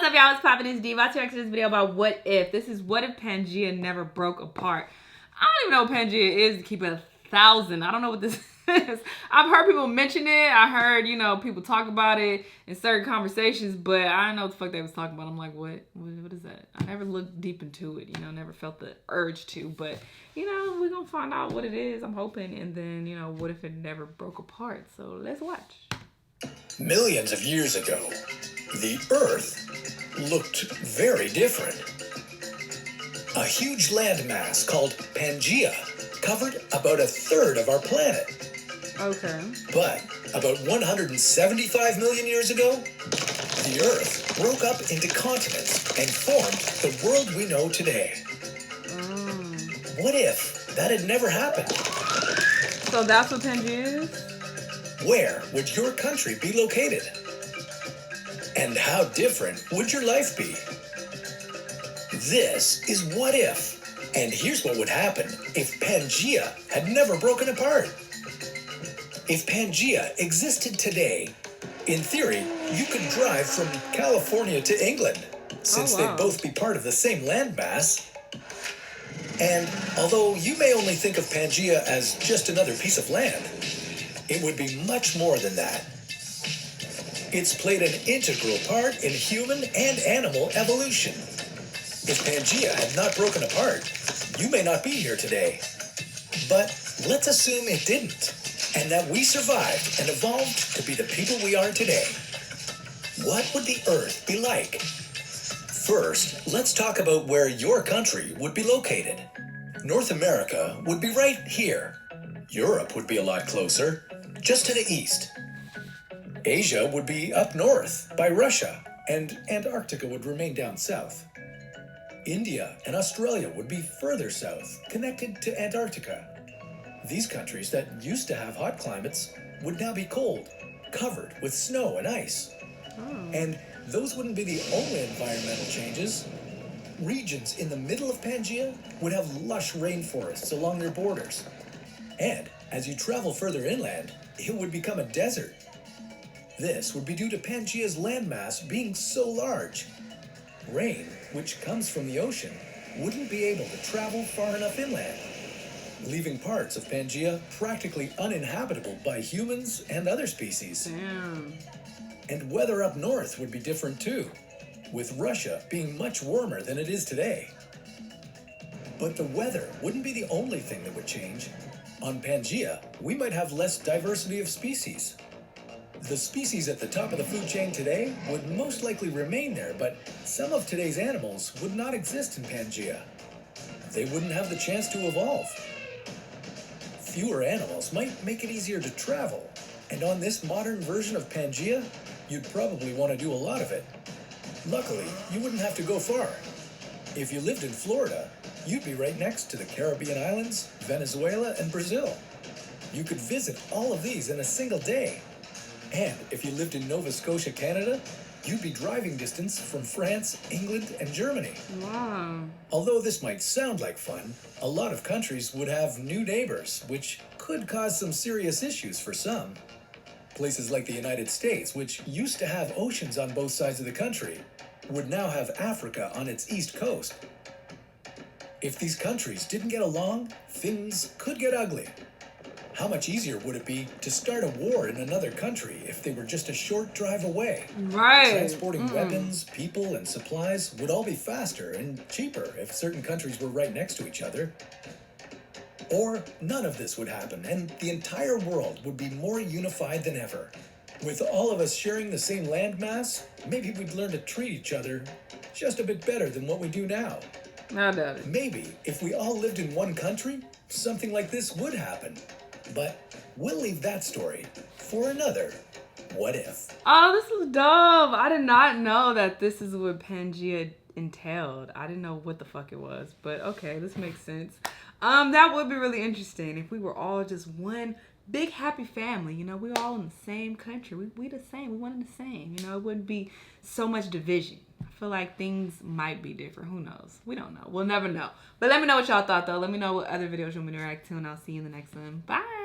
What's up, y'all? It's Poppin' It's D. About to react to this video about what if. This is what if Pangea never broke apart. I don't even know what Pangea is to keep it 1,000. I don't know what this is. I've heard people mention it. I heard, people talk about it in certain conversations, but I don't know what the fuck they was talking about. I'm like, what is that? I never looked deep into it, never felt the urge to, but, we're going to find out what it is, I'm hoping, and then, what if it never broke apart? So let's watch. Millions of years ago, the Earth looked very different. A huge landmass called Pangea covered about 1/3 of our planet. Okay. But about 175 million years ago, the Earth broke up into continents and formed the world we know today. What if that had never happened? So that's what Pangea is? Where would your country be located? And how different would your life be? This is What If, and here's what would happen if Pangea had never broken apart. If Pangea existed today, in theory, you could drive from California to England, since they'd both be part of the same landmass. And although you may only think of Pangea as just another piece of land, it would be much more than that. It's played an integral part in human and animal evolution. If Pangea had not broken apart, you may not be here today. But let's assume it didn't, and that we survived and evolved to be the people we are today. What would the Earth be like? First, let's talk about where your country would be located. North America would be right here. Europe would be a lot closer, just to the east. Asia would be up north by Russia, and Antarctica would remain down south. India and Australia would be further south, connected to Antarctica. These countries that used to have hot climates would now be cold, covered with snow and ice. And those wouldn't be the only environmental changes. Regions in the middle of Pangea would have lush rainforests along their borders. And as you travel further inland, it would become a desert. This would be due to Pangea's landmass being so large. Rain, which comes from the ocean, wouldn't be able to travel far enough inland, leaving parts of Pangea practically uninhabitable by humans and other species. Damn. And weather up north would be different too, with Russia being much warmer than it is today. But the weather wouldn't be the only thing that would change. On Pangea, we might have less diversity of species. The species at the top of the food chain today would most likely remain there, but some of today's animals would not exist in Pangea. They wouldn't have the chance to evolve. Fewer animals might make it easier to travel, and on this modern version of Pangea, you'd probably want to do a lot of it. Luckily, you wouldn't have to go far. If you lived in Florida, you'd be right next to the Caribbean islands, Venezuela, and Brazil. You could visit all of these in a single day. And if you lived in Nova Scotia, Canada, you'd be driving distance from France, England, and Germany. Wow. Although this might sound like fun, a lot of countries would have new neighbors, which could cause some serious issues for some. Places like the United States, which used to have oceans on both sides of the country, would now have Africa on its east coast. If these countries didn't get along, things could get ugly. How much easier would it be to start a war in another country if they were just a short drive away? Right. Transporting weapons, people, and supplies would all be faster and cheaper if certain countries were right next to each other. Or none of this would happen, and the entire world would be more unified than ever. With all of us sharing the same landmass, maybe we'd learn to treat each other just a bit better than what we do now. I doubt it. Maybe if we all lived in one country, something like this would happen. But we'll leave that story for another What If. Oh, this is dope. I did not know that this is what Pangea entailed. I didn't know what the fuck it was, but okay, this makes sense. That would be really interesting if we were all just one big happy family. We were all in the same country. We the same. We wanted the same. It wouldn't be so much division. I feel like things might be different. Who knows? We don't know. We'll never know. But let me know what y'all thought, though. Let me know what other videos you want me to react to, and I'll see you in the next one. Bye.